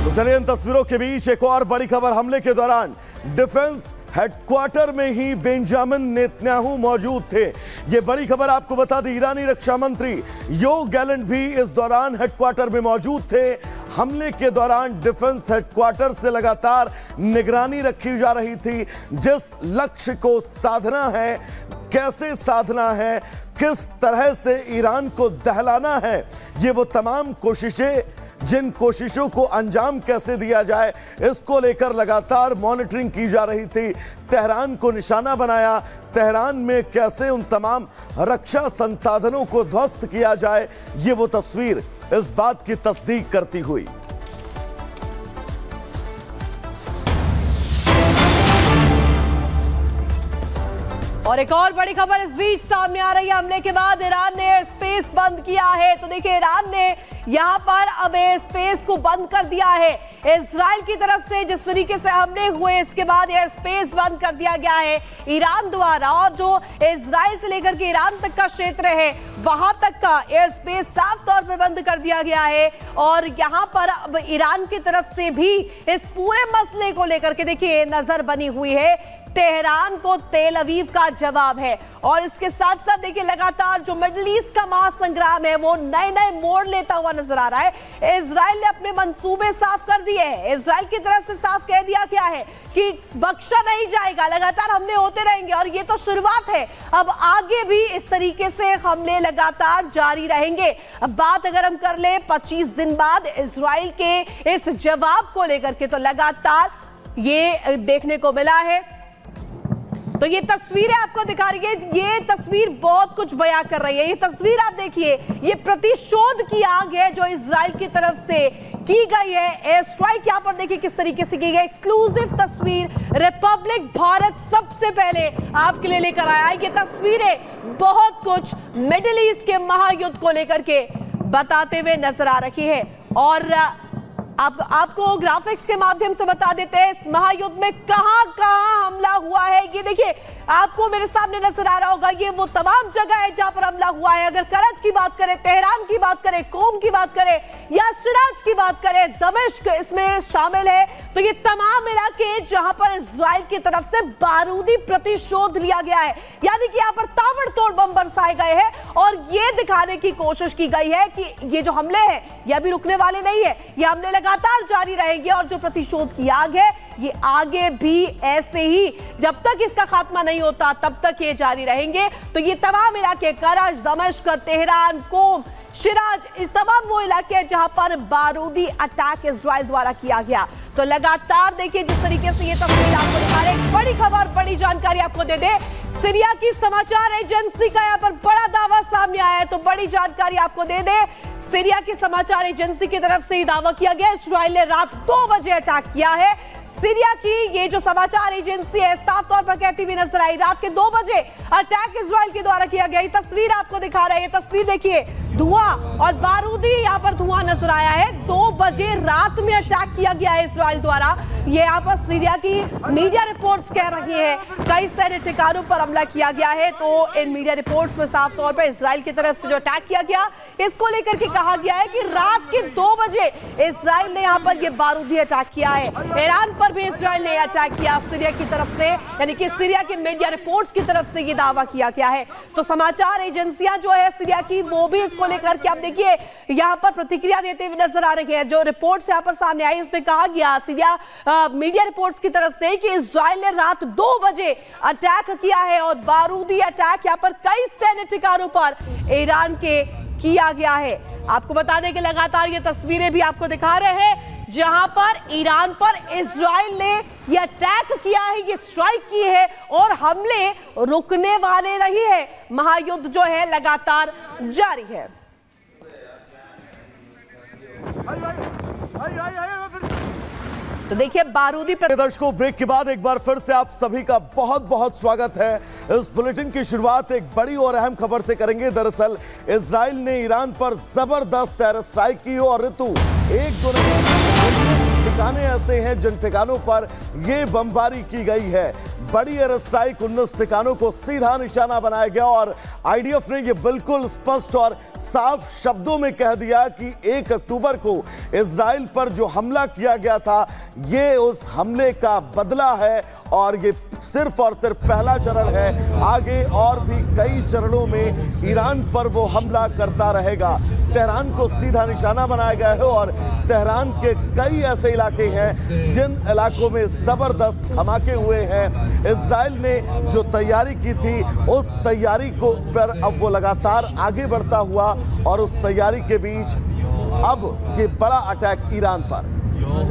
तो चलिए इन तस्वीरों के बीच एक और बड़ी खबर। हमले के दौरान डिफेंस हेडक्वार्टर में ही बेंजामिन नेतन्याहू मौजूद थे। यह बड़ी खबर आपको बता दी, ईरानी रक्षा मंत्री योव गैलेंट भी इस दौरान हेडक्वार्टर में मौजूद थे। हमले के दौरान डिफेंस हेडक्वार्टर से लगातार निगरानी रखी जा रही थी। जिस लक्ष्य को साधना है, कैसे साधना है, किस तरह से ईरान को दहलाना है, ये वो तमाम कोशिशें, जिन कोशिशों को अंजाम कैसे दिया जाए, इसको लेकर लगातार मॉनिटरिंग की जा रही थी। तेहरान को निशाना बनाया, तेहरान में कैसे उन तमाम रक्षा संसाधनों को ध्वस्त किया जाए, ये वो तस्वीर इस बात की तस्दीक करती हुई। और एक और बड़ी खबर इस बीच सामने आ रही है। हमले के बाद ईरान ने एयर स्पेस बंद किया है। तो देखिए, ईरान ने यहां पर अब एयर स्पेस को बंद कर दिया है। इजराइल की तरफ से जिस तरीके से हमले हुए, इसके बाद एयर स्पेस बंद कर दिया गया है ईरान द्वारा। और जो इजराइल से लेकर के ईरान तक का क्षेत्र है, वहां तक का एयर स्पेस साफ तौर पर बंद कर दिया गया है। और यहां पर अब ईरान की तरफ से भी इस पूरे मसले को लेकर के देखिए नजर बनी हुई है। तेहरान को तेल अवीव का जवाब है। और इसके साथ साथ देखिए, लगातार जो मिडिल ईस्ट का महासंग्राम है वो नए नए मोड़ लेता हुआ नजर आ रहा है। इजराइल ने अपने मंसूबे साफ कर दिए हैं। इजराइल की तरफ से साफ कह दिया गया है कि बख्शा नहीं जाएगा, लगातार हमले होते रहेंगे। और ये तो शुरुआत है, अब आगे भी इस तरीके से हमले लगातार जारी रहेंगे। अब बात अगर हम कर ले 25 दिन बाद इजराइल के इस जवाब को लेकर के, तो लगातार ये देखने को मिला है। तो ये तस्वीरें आपको दिखा रही है, ये तस्वीर बहुत कुछ बयां कर रही है। ये तस्वीर आप देखिए, ये प्रतिशोध की आग है जो इजराइल की तरफ से की गई है। एयर स्ट्राइक यहां पर देखिए किस तरीके से की गई। एक्सक्लूसिव तस्वीर रिपब्लिक भारत सबसे पहले आपके लिए लेकर आया। ये तस्वीरें बहुत कुछ मिडिल ईस्ट के महायुद्ध को लेकर के बताते हुए नजर आ रही है। और आपको ग्राफिक्स के माध्यम से बता देते हैं इस महायुद्ध में कहां कहां हमला हुआ है। ये देखिए, आपको मेरे सामने नजर आ रहा होगा, ये वो तमाम जगह है जहां पर हमला हुआ है। अगर करज की बात करें, तेहरान की बात करें, कोम की बात करें या शिराज की बात करें, दमिश्क इसमें शामिल है। तो ये तमाम इलाके जहां पर इजराइल की तरफ से बारूदी प्रतिशोध लिया गया है, यानी कि यहां पर ताबड़तोड़ बम बरसाए गए हैं। और ये दिखाने की कोशिश की गई है कि ये जो हमले हैं ये अभी रुकने वाले नहीं है, ये हमले लगातार जारी रहेंगे। और जो प्रतिशोध की आग है ये आगे भी ऐसे ही, जब तक इसका खात्मा नहीं होता तब तक ये जारी रहेंगे। तो ये तमाम इलाके, करज, दमिश्क, तेहरान, कोम, शिराज, इस तमाम वो इलाके हैं जहां पर बारूदी अटैक इजराइल द्वारा किया गया। तो लगातार देखिए जिस तरीके से ये तस्वीर आपको दिखा रहे हैं। बड़ी खबर, बड़ी जानकारी आपको दे दे, सीरिया की समाचार एजेंसी का यहां पर बड़ा दावा सामने आया है। तो बड़ी जानकारी आपको दे दे, सीरिया की समाचार एजेंसी की तरफ से ही दावा किया गया, इजराइल ने रात 2 बजे अटैक किया है। सीरिया की ये जो समाचार एजेंसी है साफ तौर पर कहती हुई नजर आई, रात के 2 बजे अटैक इजराइल के द्वारा किया गया। ये तस्वीर आपको दिखा रहे हैं, ये तस्वीर देखिए, धुआं और बारूदी यहाँ पर धुआं नजर आया है। 2 बजे रात में अटैक किया गया है इजराइल द्वारा। ये यहाँ पर सीरिया की मीडिया रिपोर्ट्स कह रही है कई सैन्य ठिकानों पर हमला किया गया है। तो इन मीडिया रिपोर्ट्स में साफ तौर पर इजराइल की तरफ से जो अटैक किया गया, इसको लेकर के कहा गया है कि रात के 2 बजे इजराइल ने यहाँ पर ये बारूदी अटैक किया है। ईरान पर भी इजराइल ने अटैक किया सीरिया की तरफ से, यानी कि सीरिया के मीडिया रिपोर्ट्स की तरफ से ये दावा किया गया है। तो समाचार एजेंसियां जो है सीरिया की, वो भी इसको लेकर के आप देखिए यहाँ पर प्रतिक्रिया देते हुए नजर आ रही है। जो रिपोर्ट्स यहाँ पर सामने आई उसमें कहा गया सीरिया मीडिया रिपोर्ट्स की तरफ से कि इजराइल ने रात 2 बजे अटैक किया है और बारूदी अटैक यहाँ पर कई सैन्य ठिकानों पर ईरान के किया गया है। आपको बता दें कि लगातार ये तस्वीरें भी आपको दिखा रहे हैं जहां पर ईरान पर इजराइल ने ये अटैक किया है, ये स्ट्राइक की है और हमले रुकने वाले नहीं है। महायुद्ध जो है लगातार जारी है। तो देखिए बारूदी दर्शकों, ब्रेक के बाद एक बार फिर से आप सभी का बहुत बहुत स्वागत है। इस बुलेटिन की शुरुआत एक बड़ी और अहम खबर से करेंगे। दरअसल इजराइल ने ईरान पर जबरदस्त एयर स्ट्राइक की और ऋतु एक दो ठिकाने ऐसे हैं जिन ठिकानों पर यह बमबारी की गई है। बड़ी एयर स्ट्राइक 19 ठिकानों को सीधा निशाना बनाया गया और आईडीएफ ने यह बिल्कुल स्पष्ट और साफ शब्दों में कह दिया कि 1 अक्टूबर को इजराइल पर जो हमला किया गया था ये उस हमले का बदला है और ये सिर्फ और सिर्फ पहला चरण है। आगे और भी कई चरणों में ईरान पर वो हमला करता रहेगा। तेहरान को सीधा निशाना बनाया गया है और तेहरान के कई ऐसे इलाके हैं जिन इलाकों में जबरदस्त धमाके हुए हैं। इजराइल ने जो तैयारी की थी उस तैयारी को पर अब वो लगातार आगे बढ़ता हुआ और उस तैयारी के बीच अब ये बड़ा अटैक ईरान पर।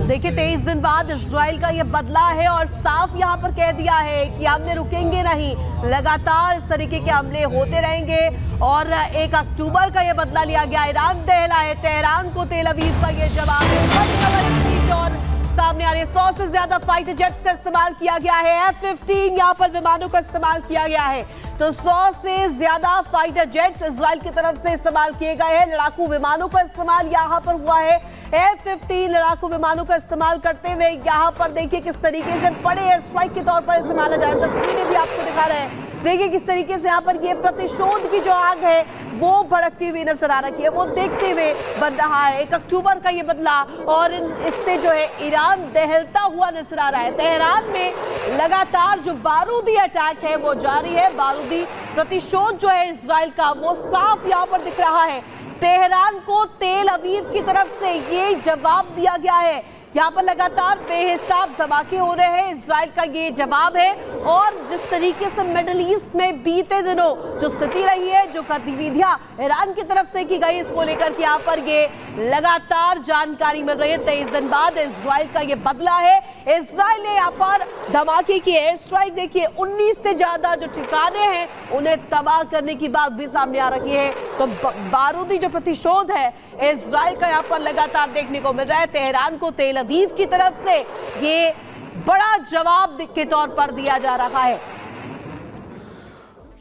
देखिए 23 दिन बाद इजराइल का यह बदला है और साफ यहां पर कह दिया है कि हमने रुकेंगे नहीं, लगातार इस तरीके के हमले होते रहेंगे और 1 अक्टूबर का यह बदला लिया गया। ईरान दहला है तेहरान को, तेल अवीव का यह जवाब है और सामने आ रही है 100 से ज्यादा फाइटर जेट्स का इस्तेमाल किया गया है। F-15 यहां पर विमानों का इस्तेमाल किया गया है, तो 100 से ज्यादा फाइटर जेट्स इजराइल की तरफ से इस्तेमाल किए गए हैं। लड़ाकू विमानों का इस्तेमाल यहां पर हुआ है। F-15 लड़ाकू विमानों का इस्तेमाल करते हुए यहां पर देखिए किस तरीके से बड़े एयर स्ट्राइक के तौर पर इसे माना जा रहा है। तस्वीरें भी आपको दिखा रहे हैं। देखिए किस तरीके से यहाँ पर ये प्रतिशोध की जो आग है वो भड़कती हुई नजर आ रही है, वो देखते हुए बन रहा है। 1 अक्टूबर का ये बदला और इससे जो है ईरान दहलता हुआ नजर आ रहा है। तेहरान में लगातार जो बारूदी अटैक है वो जारी है। बारूदी प्रतिशोध जो है इजराइल का वो साफ यहाँ पर दिख रहा है। तेहरान को तेल अवीव की तरफ से ये जवाब दिया गया है। यहाँ पर लगातार बेहिसाब धमाके हो रहे हैं, इजराइल का ये जवाब है। और जिस तरीके से मिडिल ईस्ट में बीते दिनों जो स्थिति रही है, जो गतिविधियां ईरान की तरफ से की गई, इसको लेकर के यहाँ पर ये लगातार जानकारी मिल रही है। 23 दिन बाद इजराइल का ये बदला है। इजराइल ने यहाँ पर धमाके की एयर स्ट्राइक देखिए 19 से ज्यादा जो ठिकाने हैं उन्हें तबाह करने की बात भी सामने आ रही है। तो बारूदी जो प्रतिशोध है इजराइल का यहाँ पर लगातार देखने को मिल रहा है। तेहरान को तेल अवीव की तरफ से ये बड़ा जवाब के तौर पर दिया जा रहा है।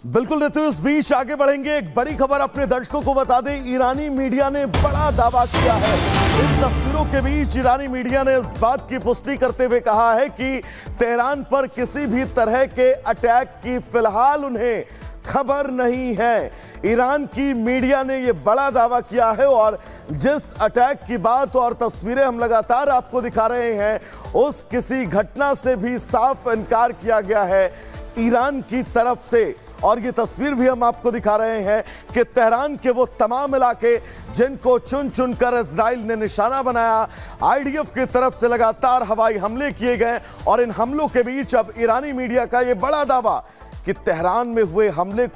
बिल्कुल रितु, इस बीच आगे बढ़ेंगे। एक बड़ी खबर अपने दर्शकों को बता दें, ईरानी मीडिया ने बड़ा दावा किया है। इन तस्वीरों के बीच ईरानी मीडिया ने इस बात की पुष्टि करते हुए कहा है कि तेहरान पर किसी भी तरह के अटैक की फिलहाल उन्हें खबर नहीं है। ईरान की मीडिया ने यह बड़ा दावा किया है और जिस अटैक की बात और तस्वीरें हम लगातार आपको दिखा रहे हैं उस किसी घटना से भी साफ इनकार किया गया है ईरान की तरफ से। और ये तस्वीर भी हम आपको दिखा रहे हैं कि तेहरान के वो तमाम इलाके जिनको चुन चुनकर इजराइल ने निशाना बनाया, आईडीएफ की तरफ से लगातार हवाई हमले किए गए और इन हमलों के बीच अब ईरानी मीडिया का ये बड़ा दावा कि तेहरान में हुए हमले को